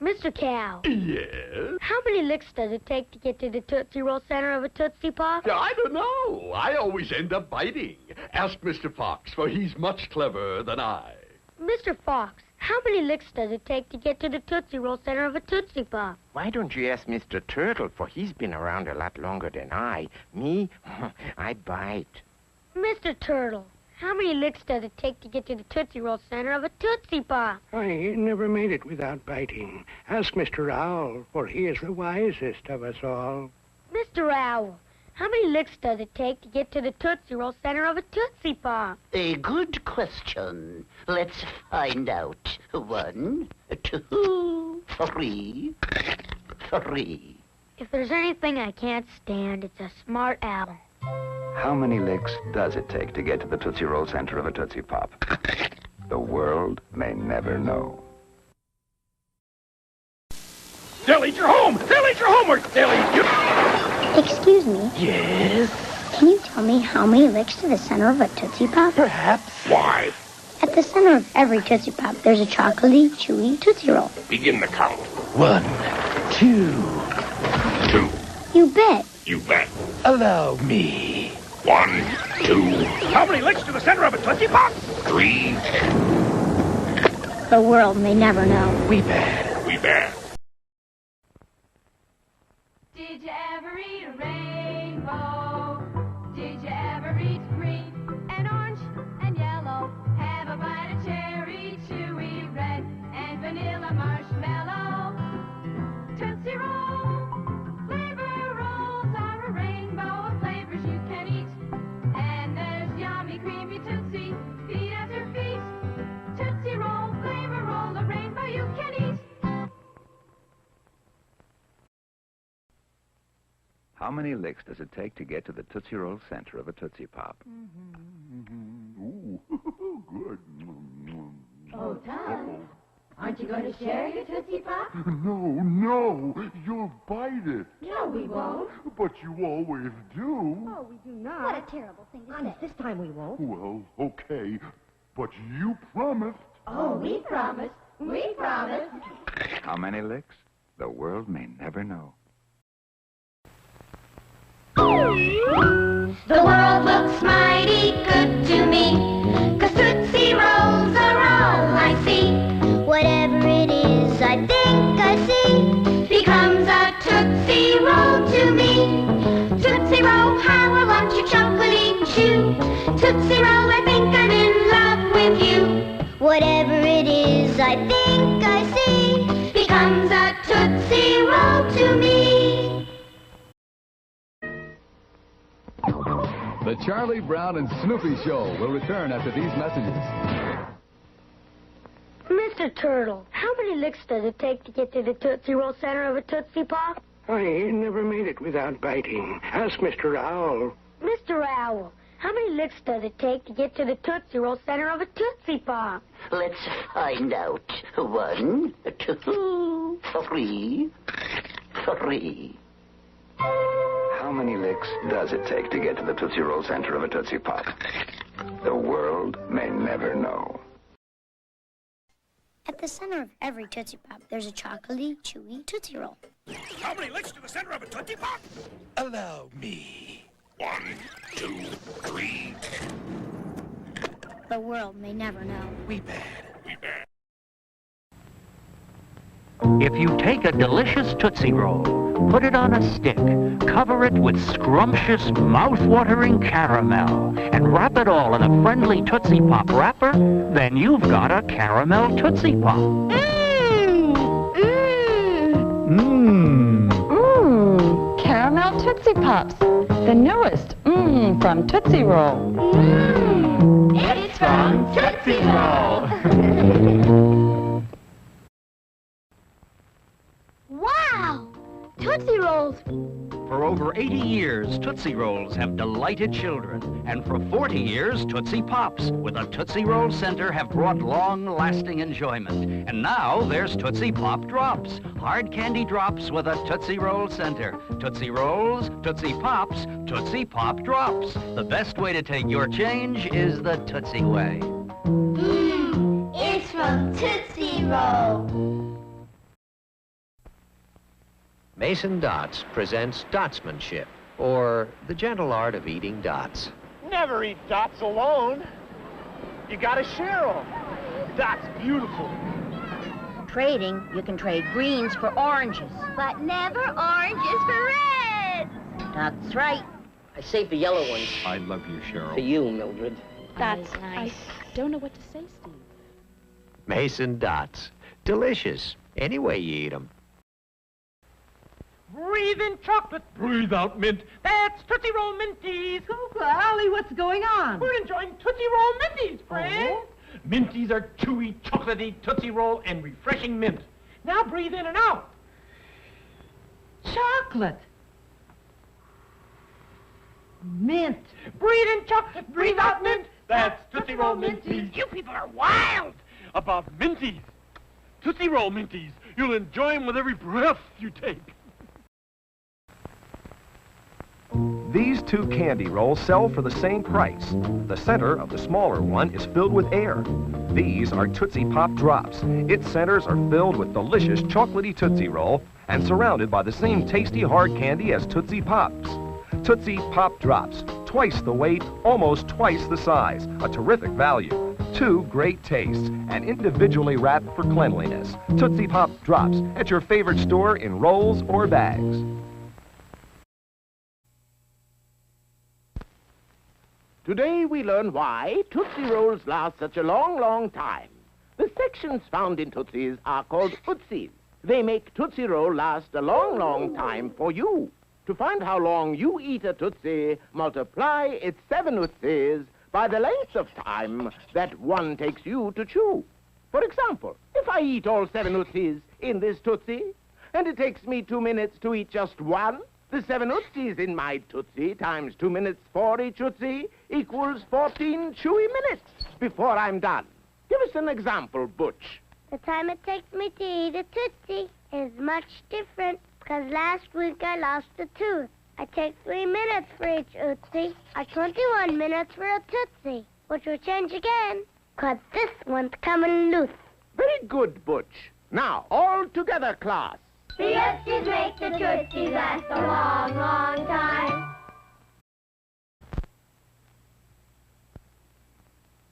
Mr. Cow, Yes? how many licks does it take to get to the Tootsie Roll center of a Tootsie Pop? I don't know. I always end up biting. Ask Mr. Fox, for he's much cleverer than I. Mr. Fox, how many licks does it take to get to the Tootsie Roll center of a Tootsie Pop? Why don't you ask Mr. Turtle, for he's been around a lot longer than I. Me, I bite. Mr. Turtle, how many licks does it take to get to the Tootsie Roll center of a Tootsie Pop? I never made it without biting. Ask Mr. Owl, for he is the wisest of us all. Mr. Owl, how many licks does it take to get to the Tootsie Roll center of a Tootsie Pop? A good question. Let's find out. 1, 2, 3. If there's anything I can't stand, it's a smart owl. How many licks does it take to get to the Tootsie Roll center of a Tootsie Pop? The world may never know. They'll eat your home! They'll eat your homework! They'll eat you! Excuse me. Yes? Can you tell me how many licks to the center of a Tootsie Pop? Perhaps. Why? At the center of every Tootsie Pop, there's a chocolatey, chewy Tootsie Roll. Begin the count. 1, 2. You bet. You bet. Allow me. 1, 2. How many licks to the center of a Tootsie Pop? 3. The world may never know. We bet. We bet. Did you ever eat a rainbow? Did you ever eat green and orange and yellow? Have a bite of cherry, chewy red, and vanilla marshmallow? Tootsie Roll. Flavor rolls are a rainbow of flavors you can eat. And there's yummy, creamy Tootsie, feet after feet. Tootsie Roll, flavor roll, a rainbow you can eat. How many licks does it take to get to the Tootsie Roll center of a Tootsie Pop? Ooh, good. Oh, Tom, aren't you going to share your Tootsie Pop? No, you'll bite it. No, we won't. But you always do. Oh, we do not. What a terrible thing to say. This time we won't. Well, okay, but you promised. Oh, we promise. We promise. How many licks? The world may never know. The world looks mighty good to me, 'cause Tootsie Rolls are all I see. Whatever it is, I think I see. Becomes a Tootsie Roll to me. Tootsie Roll, how I want your chocolatey chew. Tootsie Roll, I think I'm in love with you. Whatever it is, I think I see. Becomes a Tootsie Roll to me. The Charlie Brown and Snoopy Show will return after these messages. Mr. Turtle, how many licks does it take to get to the Tootsie Roll center of a Tootsie Pop? I never made it without biting. Ask Mr. Owl. Mr. Owl, how many licks does it take to get to the Tootsie Roll center of a Tootsie Pop? Let's find out. 1, 2, 3. How many licks does it take to get to the Tootsie Roll center of a Tootsie Pop? The world may never know. At the center of every Tootsie Pop, there's a chocolatey, chewy Tootsie Roll. How many licks to the center of a Tootsie Pop? Allow me. 1, 2, 3. The world may never know. We bet. We bet. If you take a delicious Tootsie Roll, put it on a stick, cover it with scrumptious, mouth-watering caramel, and wrap it all in a friendly Tootsie Pop wrapper, then you've got a caramel Tootsie Pop. Caramel Tootsie Pops. The newest. From Tootsie Roll. It's from Tootsie Roll. Wow! Tootsie Rolls! For over 80 years, Tootsie Rolls have delighted children. And for 40 years, Tootsie Pops with a Tootsie Roll center have brought long-lasting enjoyment. And now there's Tootsie Pop Drops, hard candy drops with a Tootsie Roll center. Tootsie Rolls, Tootsie Pops, Tootsie Pop Drops. The best way to take your change is the Tootsie way. It's from Tootsie Roll. Mason Dots presents Dotsmanship, or the gentle art of eating dots. Never eat dots alone. You gotta share them. Dots beautiful. Trading, you can trade greens for oranges. But never oranges for reds. That's right. I saved the yellow ones. I love you, Cheryl. For you, Mildred. That's nice. I don't know what to say, Steve. Mason Dots. Delicious, any way you eat them. Breathe in chocolate, breathe out mint. That's Tootsie Roll Minties. Ollie, what's going on? We're enjoying Tootsie Roll Minties, friend. Oh? Minties are chewy, chocolatey Tootsie Roll and refreshing mint. Now breathe in and out. Chocolate. Mint. Breathe in chocolate, breathe out mint. That's Tootsie Roll Minties. You people are wild about Minties. Tootsie Roll Minties. You'll enjoy them with every breath you take. These two candy rolls sell for the same price. The center of the smaller one is filled with air. These are Tootsie Pop Drops. Its centers are filled with delicious chocolatey Tootsie Roll and surrounded by the same tasty hard candy as Tootsie Pops. Tootsie Pop Drops, twice the weight, almost twice the size. A terrific value. Two great tastes and individually wrapped for cleanliness. Tootsie Pop Drops at your favorite store in rolls or bags. Today we learn why Tootsie Rolls last such a long, long time. The sections found in Tootsies are called Ootsies. They make Tootsie Roll last a long, long time for you. To find how long you eat a Tootsie, multiply its 7 Ootsies by the length of time that one takes you to chew. For example, if I eat all 7 Ootsies in this Tootsie, and it takes me 2 minutes to eat just one, the 7 Ootsies in my Tootsie times 2 minutes for each Tootsie equals 14 chewy minutes before I'm done. Give us an example, Butch. The time it takes me to eat a Tootsie is much different because last week I lost a tooth. I take 3 minutes for each Tootsie, or 21 minutes for a Tootsie, which will change again because this one's coming loose. Very good, Butch. Now, all together, class. The Ootsies make the Tootsies last a long, long time.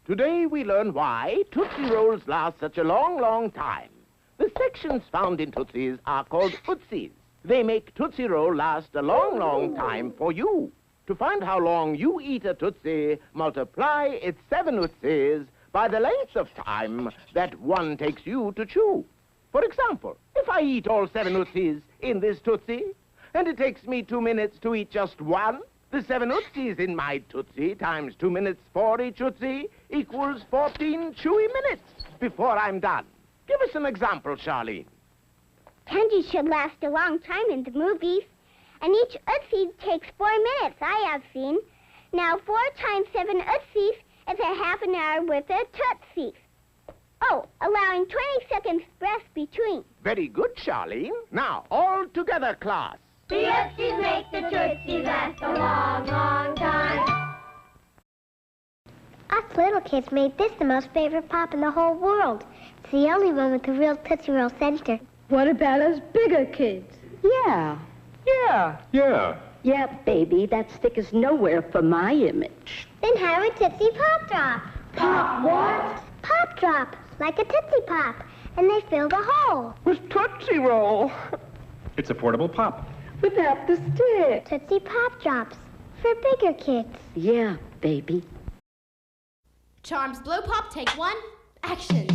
Today we learn why Tootsie Rolls last such a long, long time. The sections found in Tootsies are called Ootsies. They make Tootsie Roll last a long, long time for you. To find how long you eat a Tootsie, multiply its 7 Ootsies by the length of time that one takes you to chew. For example, if I eat all 7 Ootsies in this Tootsie, and it takes me 2 minutes to eat just one, the 7 Ootsies in my Tootsie times 2 minutes for each Tootsie equals 14 chewy minutes before I'm done. Give us an example, Charlene. Candy should last a long time in the movies, and each Ootsie takes 4 minutes, I have seen. Now, 4 times 7 Ootsies is a half an hour with a Tootsie. Oh, allowing 20 seconds rest between. Very good, Charlene. Now, all together, class. The Ootsies make the Tootsies last a long, long time. Us little kids made this the most favorite pop in the whole world. It's the only one with a real Tootsie Roll center. What about us bigger kids? Yeah. Yeah. Yeah, baby, that stick is nowhere for my image. Then have a Tootsie Pop Drop. Pop what? Pop Drop, like a Tootsie Pop, and they fill the hole. With Tootsie Roll. It's a portable pop. Without the stick. Tootsie Pop Drops, for bigger kids. Yeah, baby. Charms Blow Pop, take 1, action.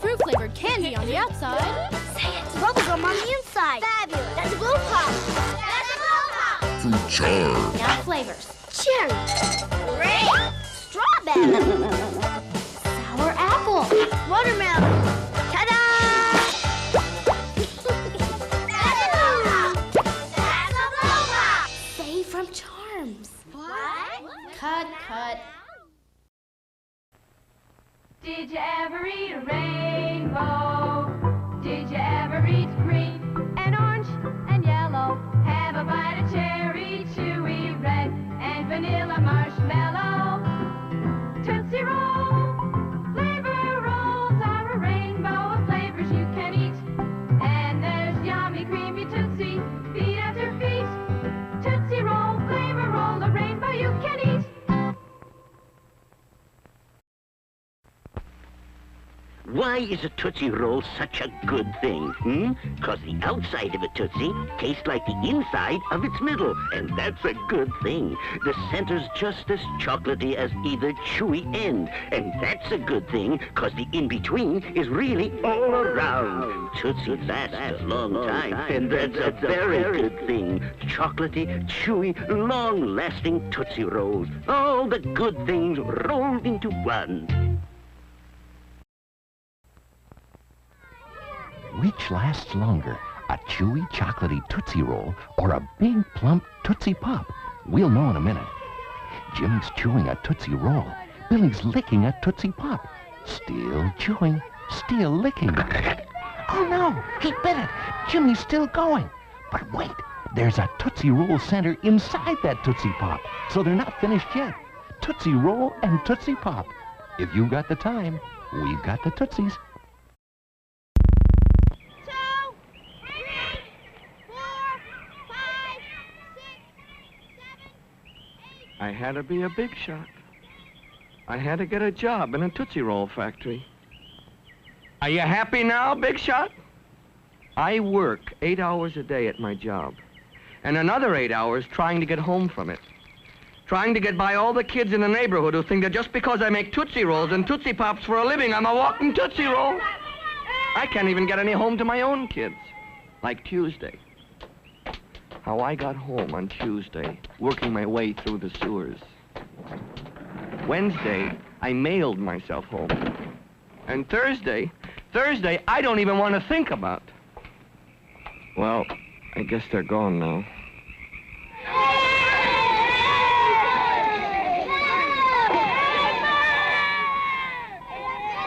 Fruit-flavored candy on the outside. Say it. Bubblegum on the inside. Fabulous. That's a Blow Pop. That's a Blow Pop. Fruit charm. Now flavors. Cherry. Grape. Strawberry. Sour apple. Watermelon. Ta-da! That's a Blow Pop. That's a Blow Pop. Say from Charms. What? Cut. Did you ever eat a rainbow? Did you ever eat green and orange and yellow? Have a bite of cherry, chewy red, and vanilla marshmallow. Tootsie Roll, flavor rolls are a rainbow. Why is a Tootsie Roll such a good thing? Because the outside of a Tootsie tastes like the inside of its middle, and that's a good thing. The center's just as chocolatey as either chewy end, and that's a good thing, because the in-between is really all around. Tootsie lasts a long time, and that's a very good thing. Chocolatey, chewy, long-lasting Tootsie Rolls. All the good things rolled into one. Which lasts longer, a chewy, chocolatey Tootsie Roll or a big, plump Tootsie Pop? We'll know in a minute. Jimmy's chewing a Tootsie Roll. Billy's licking a Tootsie Pop. Still chewing, still licking. Oh, no, he bit it. Jimmy's still going. But wait, there's a Tootsie Roll center inside that Tootsie Pop, so they're not finished yet. Tootsie Roll and Tootsie Pop. If you've got the time, we've got the Tootsies. I had to be a big shot. I had to get a job in a Tootsie Roll factory. Are you happy now, big shot? I work 8 hours a day at my job, and another 8 hours trying to get home from it. Trying to get by all the kids in the neighborhood who think that just because I make Tootsie Rolls and Tootsie Pops for a living, I'm a walking Tootsie Roll. I can't even get any home to my own kids. Like Tuesday. How I got home on Tuesday, working my way through the sewers. Wednesday, I mailed myself home. And Thursday, I don't even want to think about. Well, I guess they're gone now.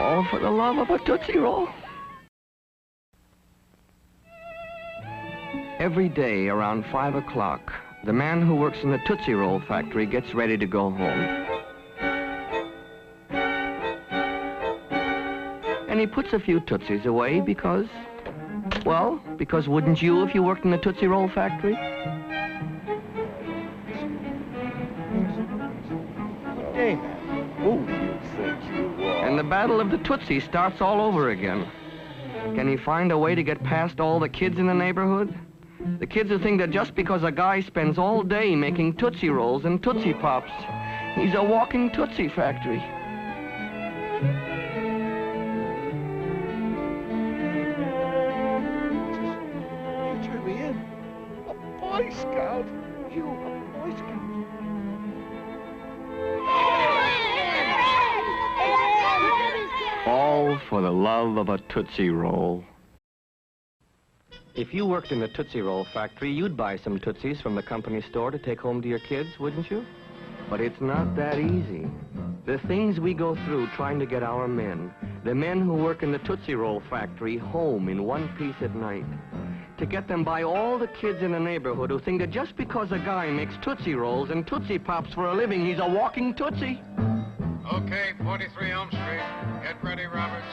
All for the love of a Tootsie Roll. Every day around 5 o'clock, the man who works in the Tootsie Roll factory gets ready to go home. And he puts a few Tootsies away because, well, because wouldn't you if you worked in the Tootsie Roll factory? Hey, who do you think you are? And the battle of the Tootsie starts all over again. Can he find a way to get past all the kids in the neighborhood? The kids who think that just because a guy spends all day making Tootsie Rolls and Tootsie Pops, he's a walking Tootsie factory. You turned me in. A Boy Scout. You, a Boy Scout. All for the love of a Tootsie Roll. If you worked in the Tootsie Roll factory, you'd buy some Tootsies from the company store to take home to your kids, wouldn't you? But it's not that easy. The things we go through trying to get our men, the men who work in the Tootsie Roll factory, home in one piece at night. To get them by all the kids in the neighborhood who think that just because a guy makes Tootsie Rolls and Tootsie Pops for a living, he's a walking Tootsie. Okay, 43 Elm Street. Get ready, Roberts.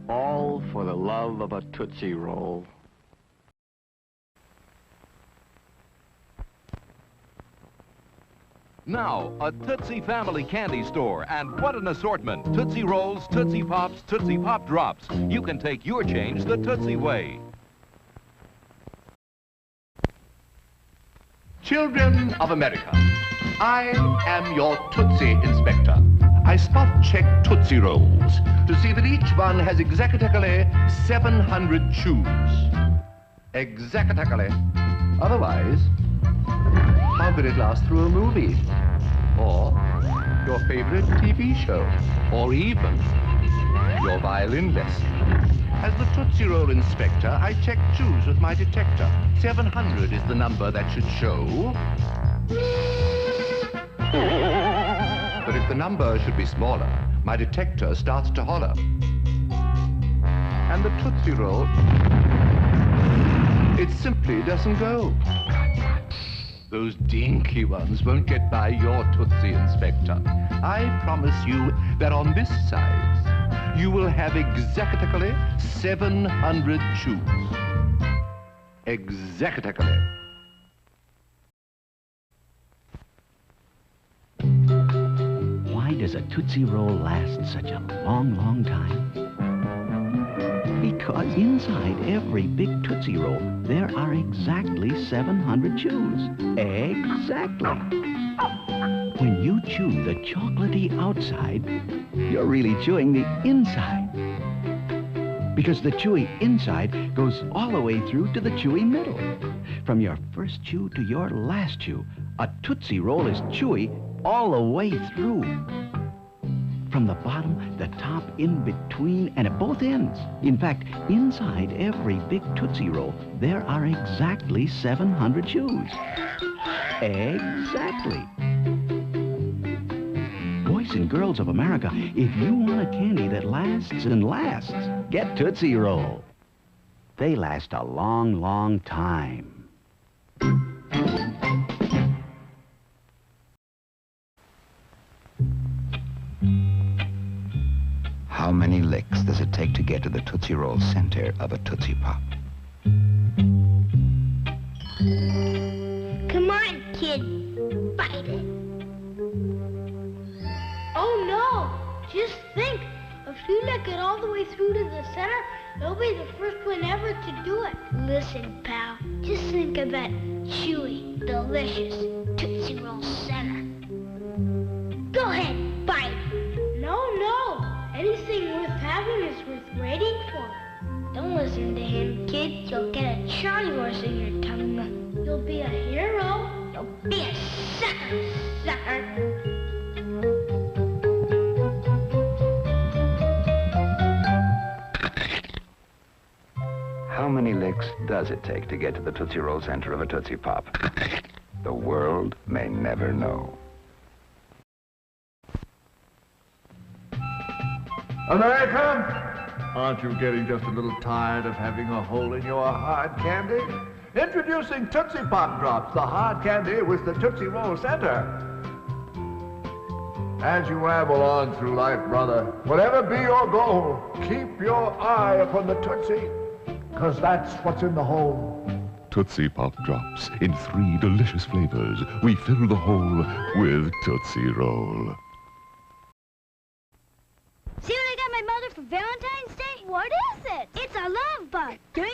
All for the love of a Tootsie Roll. Now, a Tootsie Family Candy Store, and what an assortment. Tootsie Rolls, Tootsie Pops, Tootsie Pop Drops. You can take your change the Tootsie way. Children of America, I am your Tootsie Inspector. I spot check Tootsie Rolls to see that each one has exactly 700 chews. Exactly. Otherwise, how could it last through a movie? Or your favorite TV show? Or even your violin lesson? As the Tootsie Roll Inspector, I check chews with my detector. 700 is the number that should show. But if the number should be smaller, my detector starts to holler. and the Tootsie Roll, it simply doesn't go. Those dinky ones won't get by your Tootsie Inspector. I promise you that on this size, you will have exactly 700 chews. Exactly. Why does a Tootsie Roll last such a long, long time? Because inside every big Tootsie Roll, there are exactly 700 chews. Exactly. When you chew the chocolatey outside, you're really chewing the inside. Because the chewy inside goes all the way through to the chewy middle. From your first chew to your last chew, a Tootsie Roll is chewy all the way through. From the bottom, the top, in between, and at both ends. In fact, inside every big Tootsie Roll, there are exactly 700 chews. Exactly. Boys and girls of America, if you want a candy that lasts and lasts, get Tootsie Roll. They last a long, long time. How many licks does it take to get to the Tootsie Roll center of a Tootsie Pop? Come on, kid. Bite it. Oh, no. Just think. If you lick it all the way through to the center, you'll be the first one ever to do it. Listen, pal. Just think of that chewy, delicious Tootsie Roll center. Go ahead, bite. No. Anything worth having is worth waiting for. Don't listen to him, kid. You'll get a Charlie horse in your tongue. You'll be a hero. You'll be a sucker. How many licks does it take to get to the Tootsie Roll center of a Tootsie Pop? The world may never know. America, aren't you getting just a little tired of having a hole in your hard candy? Introducing Tootsie Pop Drops, the hard candy with the Tootsie Roll center. As you ramble on through life, brother, whatever be your goal, keep your eye upon the Tootsie, because that's what's in the hole. Tootsie Pop Drops in 3 delicious flavors. We fill the hole with Tootsie Roll. See what I got my mother for Valentine's Day? What is it? It's a love bug. Doing.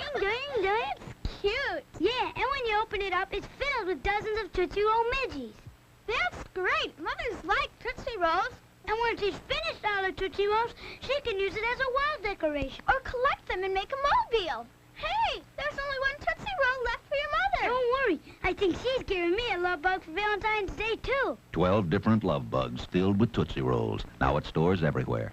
It's cute. Yeah, and when you open it up, it's filled with dozens of Tootsie Roll midgies. That's great. Mothers like Tootsie Rolls. And when she's finished all her Tootsie Rolls, she can use it as a wall decoration. Or collect them and make a mobile. Hey, there's only one Tootsie Roll left for your mother. Don't worry. I think she's giving me a love bug for Valentine's Day, too. 12 different love bugs filled with Tootsie Rolls. Now at stores everywhere.